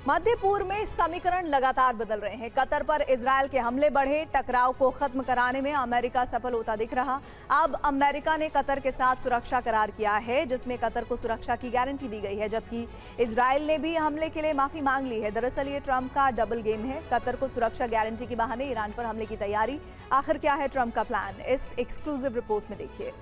मध्य पूर्व में समीकरण लगातार बदल रहे हैं। कतर पर इजरायल के हमले बढ़े, टकराव को खत्म कराने में अमेरिका सफल होता दिख रहा। अब अमेरिका ने कतर के साथ सुरक्षा करार किया है, जिसमें कतर को सुरक्षा की गारंटी दी गई है, जबकि इजरायल ने भी हमले के लिए माफी मांग ली है। दरअसल ये ट्रंप का डबल गेम है। कतर को सुरक्षा गारंटी के बहाने ईरान पर हमले की तैयारी। आखिर क्या है ट्रंप का प्लान, इस एक्सक्लूसिव रिपोर्ट में देखिए।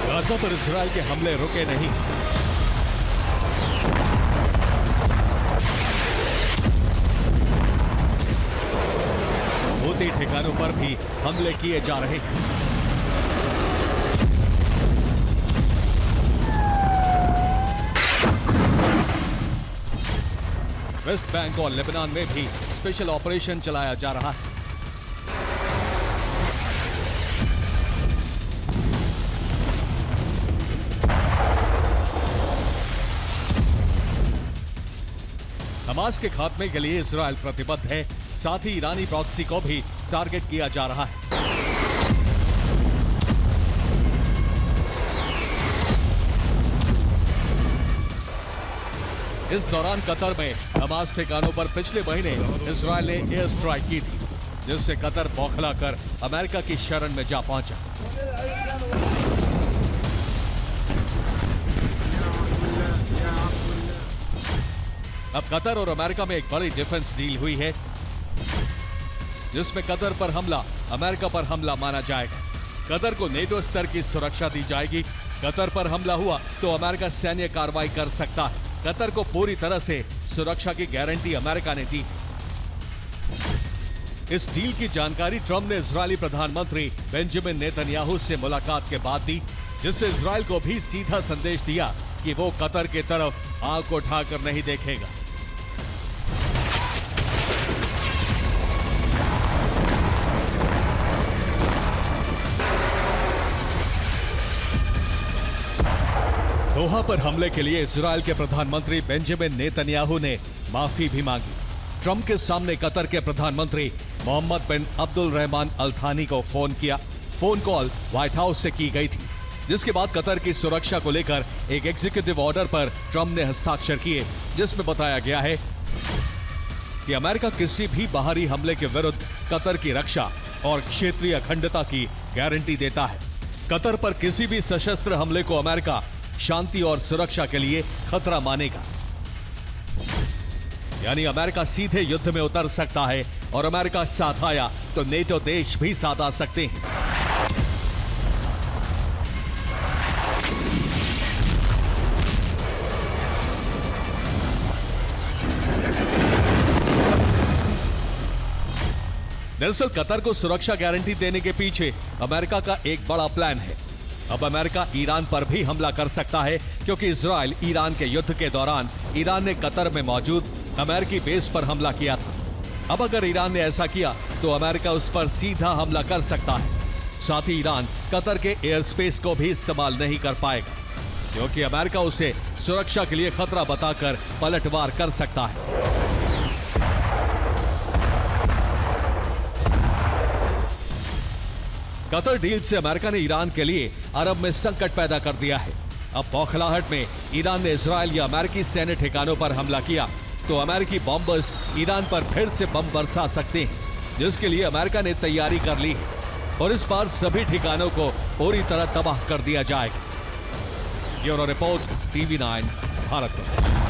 गाजा पर इजरायल के हमले रुके नहीं। हूती ठिकानों पर भी हमले किए जा रहे हैं। वेस्ट बैंक और लेबनान में भी स्पेशल ऑपरेशन चलाया जा रहा है। हमास के खात्मे के लिए इजरायल प्रतिबद्ध है, साथ ही ईरानी प्रॉक्सी को भी टारगेट किया जा रहा है। इस दौरान कतर में हमास ठिकानों पर पिछले महीने इजरायल ने एयर स्ट्राइक की थी, जिससे कतर बौखला कर अमेरिका की शरण में जा पहुंचा। अब कतर और अमेरिका में एक बड़ी डिफेंस डील हुई है, जिसमें कतर पर हमला अमेरिका पर हमला माना जाएगा। कतर को नेटो स्तर की सुरक्षा दी जाएगी। कतर पर हमला हुआ तो अमेरिका सैन्य कार्रवाई कर सकता है। कतर को पूरी तरह से सुरक्षा की गारंटी अमेरिका ने दी। इस डील की जानकारी ट्रंप ने इजरायली प्रधानमंत्री बेंजामिन नेतन्याहू से मुलाकात के बाद दी, जिससे इजरायल को भी सीधा संदेश दिया कि वो कतर की तरफ आंख उठाकर नहीं देखेगा। दोहा पर हमले के लिए इजरायल के प्रधानमंत्री बेंजामिन नेतन्याहू ने माफी भी मांगी। ट्रंप के सामने कतर के प्रधानमंत्री मोहम्मद बिन अब्दुल रहमान अल थानी को फोन किया। फोन कॉल व्हाइट हाउस से की गई थी, जिसके बाद कतर की सुरक्षा को लेकर एक एग्जीक्यूटिव ऑर्डर पर ट्रंप ने हस्ताक्षर किए, जिसमें बताया गया है कि अमेरिका किसी भी बाहरी हमले के विरुद्ध कतर की रक्षा और क्षेत्रीय अखंडता की गारंटी देता है। कतर पर किसी भी सशस्त्र हमले को अमेरिका शांति और सुरक्षा के लिए खतरा मानेगा। यानी अमेरिका सीधे युद्ध में उतर सकता है, और अमेरिका साथ आया तो नेटो देश भी साथ आ सकते हैं। दरअसल कतर को सुरक्षा गारंटी देने के पीछे अमेरिका का एक बड़ा प्लान है। अब अमेरिका ईरान पर भी हमला कर सकता है, क्योंकि इजरायल ईरान के युद्ध के दौरान ईरान ने कतर में मौजूद अमेरिकी बेस पर हमला किया था। अब अगर ईरान ने ऐसा किया तो अमेरिका उस पर सीधा हमला कर सकता है। साथ ही ईरान कतर के एयर स्पेस को भी इस्तेमाल नहीं कर पाएगा, क्योंकि अमेरिका उसे सुरक्षा के लिए खतरा बताकर पलटवार कर सकता है। कतर डील से अमेरिका ने ईरान के लिए अरब में संकट पैदा कर दिया है। अब बौखलाहट में ईरान ने इजरायल या अमेरिकी सैन्य ठिकानों पर हमला किया तो अमेरिकी बॉम्बर्स ईरान पर फिर से बम बरसा सकते हैं, जिसके लिए अमेरिका ने तैयारी कर ली है, और इस बार सभी ठिकानों को पूरी तरह तबाह कर दिया जाएगा। Bureau report, TV9 Bharat.